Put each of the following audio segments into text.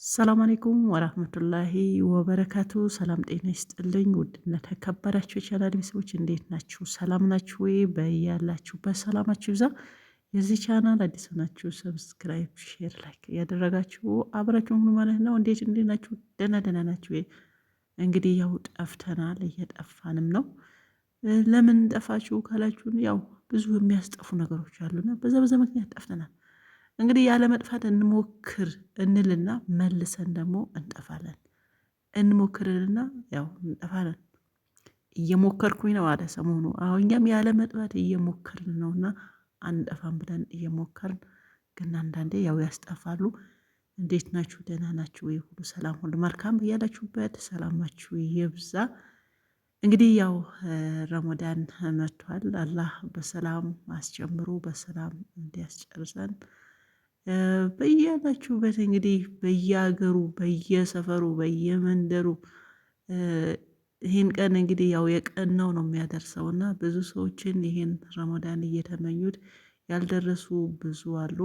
ሰላም አለይኩም ወራህመቱላሂ ወበረካቱ። ሰላም ጤና ይስጥልኝ። ውድና ተከበራችሁ የቻናል ቤተሰቦች እንዴት ናችሁ? ሰላም ናችሁ ወይ? በያላችሁበት ሰላማችሁ ይብዛ። የዚህ ቻናል አዲስ ናችሁ ሰብስክራይብ፣ ሼር፣ ላይክ ያደረጋችሁ አብራችሁ ሁኑ ማለት ነው። እንዴት ናችሁ? ደህና ናችሁ ወይ? እንግዲህ ያው ጠፍተናል፣ እየጠፋንም ነው። ለምን ጠፋችሁ ካላችሁን ያው ብዙ የሚያስጠፉ ነገሮች አሉና በዛ ምክንያት ጠፍተናል። እንግዲህ ያለ መጥፋት እንሞክር እንልና መልሰን ደግሞ እንጠፋለን። እንሞክርልና ያው እንጠፋለን። እየሞከርኩኝ ነው አለ ሰሞኑ። አሁን እኛም ያለ መጥፋት እየሞከርን ነውና አንጠፋም ብለን እየሞከርን ግን አንዳንዴ ያው ያስጠፋሉ። እንዴት ናችሁ? ደህና ናችሁ ወይ? ሁሉ ሰላም፣ ሁሉ መልካም እያላችሁበት ሰላማችሁ ይብዛ። እንግዲህ ያው ረመዳን መጥቷል። አላህ በሰላም አስጀምሮ በሰላም እንዲያስጨርሰን በያላችሁበት እንግዲህ በየሀገሩ በየሰፈሩ በየመንደሩ ይህን ቀን እንግዲህ ያው የቀናው ነው የሚያደርሰው እና ብዙ ሰዎችን ይህን ረመዳን እየተመኙት ያልደረሱ ብዙ አሉ።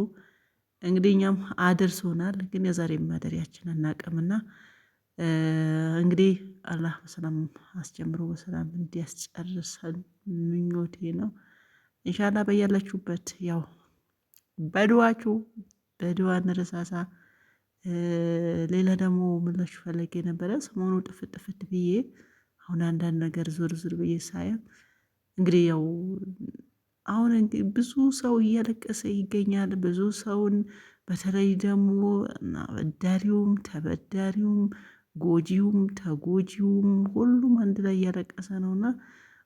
እንግዲህ እኛም አድርሶናል፣ ግን የዛሬ ማደሪያችን አናቅምና እንግዲህ አላህ በሰላም አስጀምሮ በሰላም እንዲያስጨርሰን ምኞቴ ነው። ኢንሻአላህ በያላችሁበት ያው በዱዓችሁ በዱዓ እንረሳሳ። ሌላ ደግሞ ምላችሁ ፈለጌ ነበረ ሰሞኑ ጥፍት ብዬ አሁን አንዳንድ ነገር ዞር ብዬ ሳየው እንግዲህ ያው አሁን ብዙ ሰው እያለቀሰ ይገኛል። ብዙ ሰውን በተለይ ደግሞ አበዳሪውም ተበዳሪውም ጎጂውም ተጎጂውም ሁሉም አንድ ላይ እያለቀሰ ነውና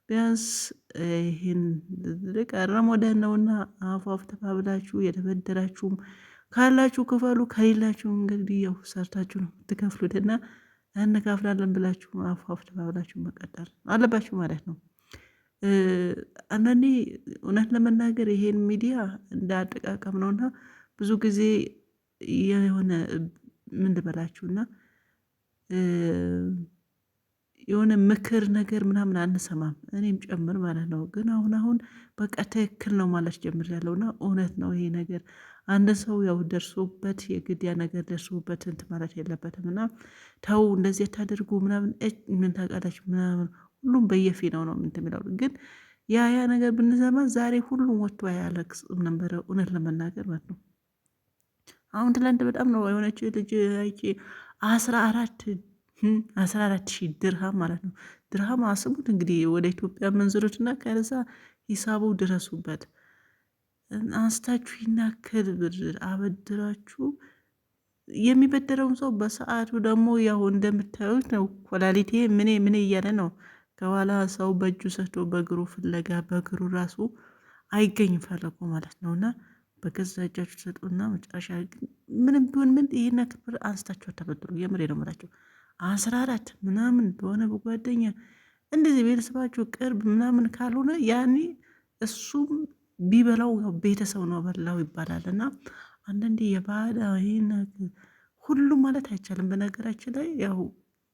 ቢያንስ ይህን ረመዳን ነውና አፏፍ ተባብላችሁ የተበደራችሁም ካላችሁ ክፈሉ፣ ከሌላችሁ እንግዲህ ያው ሰርታችሁ ነው ትከፍሉትና እንከፍላለን ብላችሁ አፏፍ ተባብላችሁ መቀጠል አለባችሁ ማለት ነው። አንዳንዴ እውነት ለመናገር ይሄን ሚዲያ እንዳጠቃቀም ነውና ብዙ ጊዜ የሆነ ምን ልበላችሁና የሆነ ምክር ነገር ምናምን አንሰማም፣ እኔም ጨምር ማለት ነው። ግን አሁን በቃ ትክክል ነው ማለት ጀምሬያለሁና እውነት ነው ይሄ ነገር። አንድ ሰው ያው ደርሶበት የግድያ ነገር ደርሶበት እንትን ማለት የለበትም እና ተው እንደዚህ ታደርጉ ምናምን ምን ታውቃላችሁ ምናምን ሁሉም በየፊናው ነው እንትን የሚለው። ግን ያ ነገር ብንሰማ ዛሬ ሁሉም ወጥቶ አያለቅስም ነበረ እውነት ለመናገር ማለት ነው። አሁን ትላንት በጣም ነው የሆነች ልጅ አይቼ 14,000 ድርሃም ማለት ነው። ድርሃም አስቡት እንግዲህ ወደ ኢትዮጵያ መንዝሩትና ከዛ ሂሳቡ ድረሱበት። አንስታችሁ ይናክል ብር አበድራችሁ የሚበደረውን ሰው በሰዓቱ ደግሞ ያው እንደምታዩት ነው። ኮላሊቴ ምን እያለ ነው ከኋላ ሰው በእጁ ሰጥቶ በእግሩ ፍለጋ በእግሩ ራሱ አይገኝ ፈለጉ ማለት ነውና በገዛ እጃችሁ ሰጡና መጨረሻ ግን ምንም ቢሆን ምን ይሄን ክብር አንስታችሁ አታበድሩ። የምሬ ነው የምላችሁ 14 ምናምን በሆነ በጓደኛ እንደዚህ ቤተሰባችሁ ቅርብ ምናምን ካልሆነ ያኔ እሱም ቢበላው ቤተሰብ ነው በላው ይባላል። እና አንዳንዴ የባዳ ይሄን ሁሉም ማለት አይቻልም። በነገራችን ላይ ያው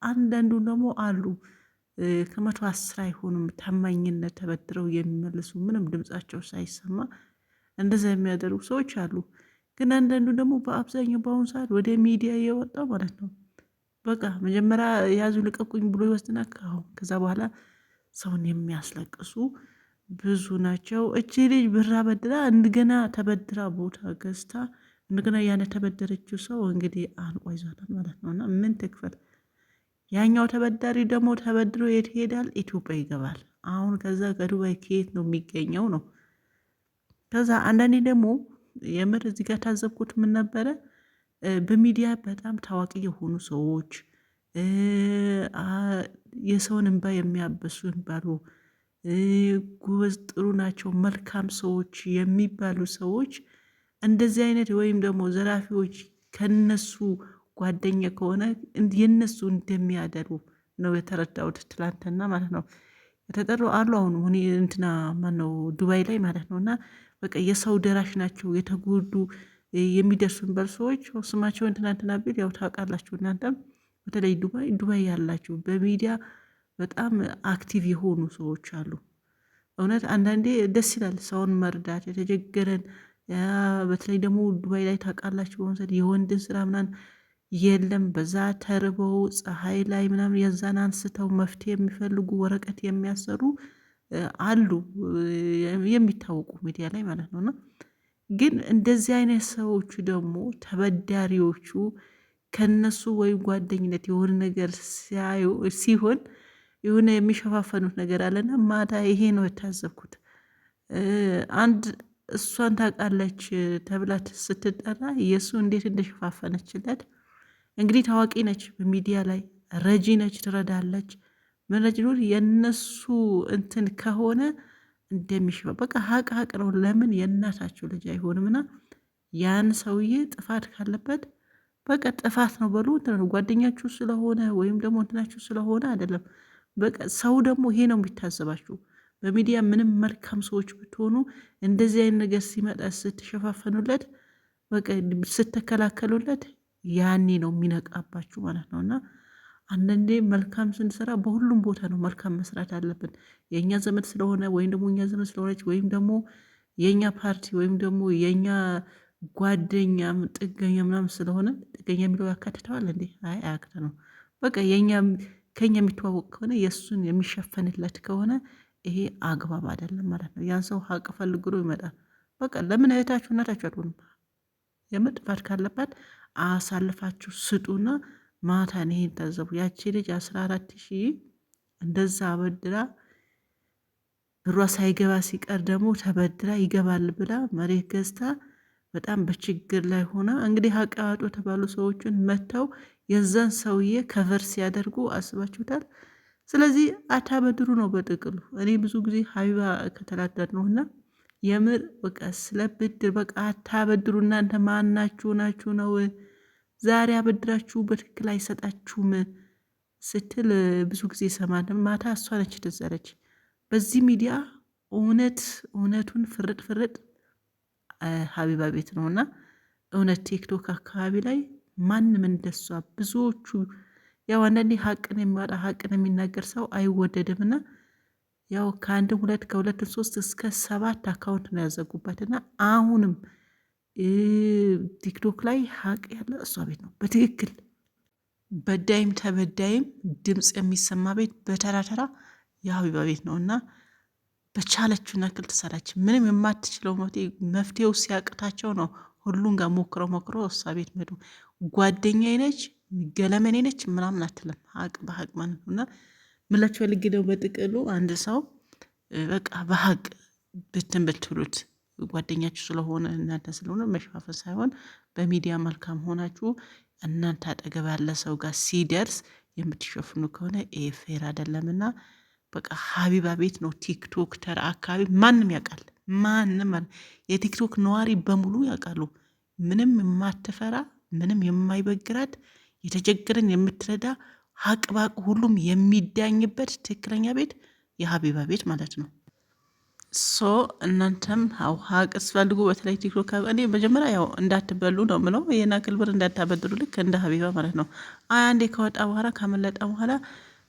አንዳንዱ ደግሞ አሉ 110 አይሆኑም ታማኝነት ተበድረው የሚመልሱ ምንም ድምጻቸው ሳይሰማ እንደዛ የሚያደርጉ ሰዎች አሉ። ግን አንዳንዱ ደግሞ በአብዛኛው በአሁኑ ሰዓት ወደ ሚዲያ እየወጣው ማለት ነው በቃ መጀመሪያ ያዙ ልቀቁኝ ብሎ ይወስድና ከዛ በኋላ ሰውን የሚያስለቅሱ ብዙ ናቸው። እቺ ልጅ ብር አበድራ እንደገና ተበድራ ቦታ ገዝታ እንደገና ያነ ተበደረችው ሰው እንግዲህ አንቆ ይዟታል ማለት ነውና ምን ትክፈል? ያኛው ተበዳሪ ደግሞ ተበድሮ የት ይሄዳል? ኢትዮጵያ ይገባል። አሁን ከዛ ከዱባይ ከየት ነው የሚገኘው ነው። ከዛ አንዳንዴ ደግሞ የምር እዚህ ጋር ታዘብኩት ምን ነበረ በሚዲያ በጣም ታዋቂ የሆኑ ሰዎች የሰውን እንባ የሚያበሱ የሚባሉ ጎበዝ ጥሩ ናቸው መልካም ሰዎች የሚባሉ ሰዎች እንደዚህ አይነት ወይም ደግሞ ዘራፊዎች ከነሱ ጓደኛ ከሆነ የነሱ እንደሚያደሩ ነው የተረዳሁት ትላንትና ማለት ነው። የተጠሩ አሉ አሁን እንትና ማነው ዱባይ ላይ ማለት ነውና በቃ የሰው ደራሽ ናቸው የተጎዱ የሚደርሱን ሰዎች ስማቸውን ትናንትና ቢል ያው ታውቃላችሁ እናንተም በተለይ ዱባይ ያላችሁ በሚዲያ በጣም አክቲቭ የሆኑ ሰዎች አሉ። እውነት አንዳንዴ ደስ ይላል ሰውን መርዳት የተቸገረን። በተለይ ደግሞ ዱባይ ላይ ታውቃላችሁ ወንሰድ የወንድን ስራ ምናምን የለም በዛ ተርበው ፀሐይ ላይ ምናምን የዛን አንስተው መፍትሄ የሚፈልጉ ወረቀት የሚያሰሩ አሉ የሚታወቁ ሚዲያ ላይ ማለት ነው። እና ግን እንደዚህ አይነት ሰዎቹ ደግሞ ተበዳሪዎቹ ከነሱ ወይም ጓደኝነት የሆነ ነገር ሲሆን የሆነ የሚሸፋፈኑት ነገር አለና ማታ ይሄ ነው የታዘብኩት። አንድ እሷን ታውቃለች ተብላ ስትጠራ የእሱ እንዴት እንደሸፋፈነችለት እንግዲህ ታዋቂ ነች፣ በሚዲያ ላይ ረጂ ነች፣ ትረዳለች። መረጅ ኖር የነሱ እንትን ከሆነ እንደሚሽባ በቃ ሀቅ ነው። ለምን የእናታቸው ልጅ አይሆንምና ያን ሰውዬ ጥፋት ካለበት በቃ ጥፋት ነው በሉ። ጓደኛችሁ ስለሆነ ወይም ደግሞ እንትናችሁ ስለሆነ አይደለም። በቃ ሰው ደግሞ ይሄ ነው የሚታዘባችሁ። በሚዲያ ምንም መልካም ሰዎች ብትሆኑ እንደዚህ አይነት ነገር ሲመጣ ስትሸፋፈኑለት፣ በቃ ስትከላከሉለት ያኔ ነው የሚነቃባችሁ ማለት ነው። እና አንዳንዴ መልካም ስንሰራ በሁሉም ቦታ ነው መልካም መስራት አለብን። የእኛ ዘመድ ስለሆነ ወይም ደግሞ እኛ ዘመድ ስለሆነች ወይም ደግሞ የእኛ ፓርቲ ወይም ደግሞ የእኛ ጓደኛም ጥገኛ ምናምን ስለሆነ ጥገኛ የሚለው ያካትተዋል እንዴ? አይ አያክተ ነው። በቃ ከኛ የሚተዋወቅ ከሆነ የእሱን የሚሸፈንለት ከሆነ ይሄ አግባብ አይደለም ማለት ነው። ያን ሰው ሀቅ ፈልግሎ ይመጣል። በቃ ለምን እህታችሁ እናታችሁ አትሆኑም? የምጥፋት ካለባት አሳልፋችሁ ስጡና ማታን ይሄን ታዘቡ። ያቺ ልጅ 14,000 እንደዛ አበድራ ብሯ ሳይገባ ሲቀር ደግሞ ተበድራ ይገባል ብላ መሬት ገዝታ በጣም በችግር ላይ ሆና እንግዲህ ሀቅ አውጡ የተባሉ ሰዎችን መጥተው የዛን ሰውዬ ከቨር ሲያደርጉ አስባችሁታል። ስለዚህ አታበድሩ ነው በጥቅሉ። እኔ ብዙ ጊዜ ሀቢባ ከተላደድ ነው እና የምር በቃ ስለ ብድር በቃ አታበድሩ። እናንተ ማናችሁ ናችሁ ነው ዛሬ አበድራችሁ በትክክል አይሰጣችሁም ስትል ብዙ ጊዜ ሰማን። ማታ እሷ ነች ተዘረች በዚህ ሚዲያ እውነቱን ፍርጥ ሀቢባ ቤት ነው እና እውነት ቲክቶክ አካባቢ ላይ ማንም እንደሷ ብዙዎቹ ያው አንዳንዴ ሀቅን የሚዋጣ ሀቅን የሚናገር ሰው አይወደድም እና ያው ከሁለት ሶስት እስከ 7 አካውንት ነው ያዘጉበትና አሁንም ቲክቶክ ላይ ሀቅ ያለ እሷ ቤት ነው በትክክል በዳይም ተበዳይም ድምፅ የሚሰማ ቤት በተራ የሀቢባ ቤት ነው እና በቻለችው ነክል ትሰራች። ምንም የማትችለው መፍትሄው ሲያቅታቸው ነው ሁሉን ጋር ሞክረው እሷ ቤት መዱ። ጓደኛዬ ነች ገለመኔ ነች ምናምን አትልም። ሀቅ በሀቅ ማለት ነው እና ምላቸው ልግደው በጥቅሉ አንድ ሰው በቃ በሀቅ ብትሉት ጓደኛችሁ ስለሆነ እናንተ ስለሆነ መሸፋፈን ሳይሆን በሚዲያ መልካም ሆናችሁ እናንተ አጠገብ ያለ ሰው ጋር ሲደርስ የምትሸፍኑ ከሆነ ይሄ ፌር አይደለምና በቃ ሀቢባ ቤት ነው ቲክቶክ ተራ አካባቢ ማንም ያውቃል። ማንም የቲክቶክ ነዋሪ በሙሉ ያውቃሉ። ምንም የማትፈራ ምንም የማይበግራት የተቸገረን የምትረዳ ሀቅ ባቅ ሁሉም የሚዳኝበት ትክክለኛ ቤት የሀቢባ ቤት ማለት ነው። እናንተም ሀቅ ስፈልጉ በተለይ ቲክቶክ እኔ መጀመሪያ ያው እንዳትበሉ ነው ምለው። ይሄን አክል ብር እንዳታበድሩ ልክ እንደ ሀቢባ ማለት ነው። አንዴ ከወጣ በኋላ ካመለጠ በኋላ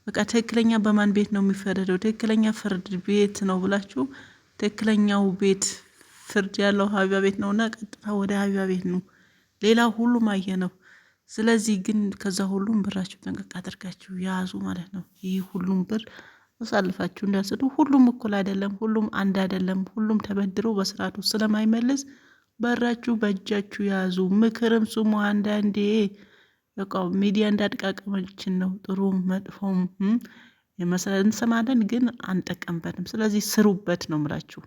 በቃ ትክክለኛ በማን ቤት ነው የሚፈረደው? ትክክለኛ ፍርድ ቤት ነው ብላችሁ ትክክለኛው ቤት ፍርድ ያለው ሀቢባ ቤት ነውና ቀጥታ ወደ ሀቢባ ቤት ነው። ሌላ ሁሉም አየ ነው። ስለዚህ ግን ከዛ ሁሉም ብራችሁ ጠንቀቅ አድርጋችሁ ያዙ ማለት ነው። ይህ ሁሉም ብር አሳልፋችሁ እንዳትሰጡ። ሁሉም እኩል አይደለም፣ ሁሉም አንድ አይደለም። ሁሉም ተበድሮ በስርዓቱ ስለማይመልስ በራችሁ በእጃችሁ ያዙ። ምክርም ስሙ። አንዳንዴ በቃ ሚዲያ እንዳጠቃቀማችን ነው። ጥሩም መጥፎም እንሰማለን፣ ግን አንጠቀምበትም። ስለዚህ ስሩበት ነው ምላችሁ።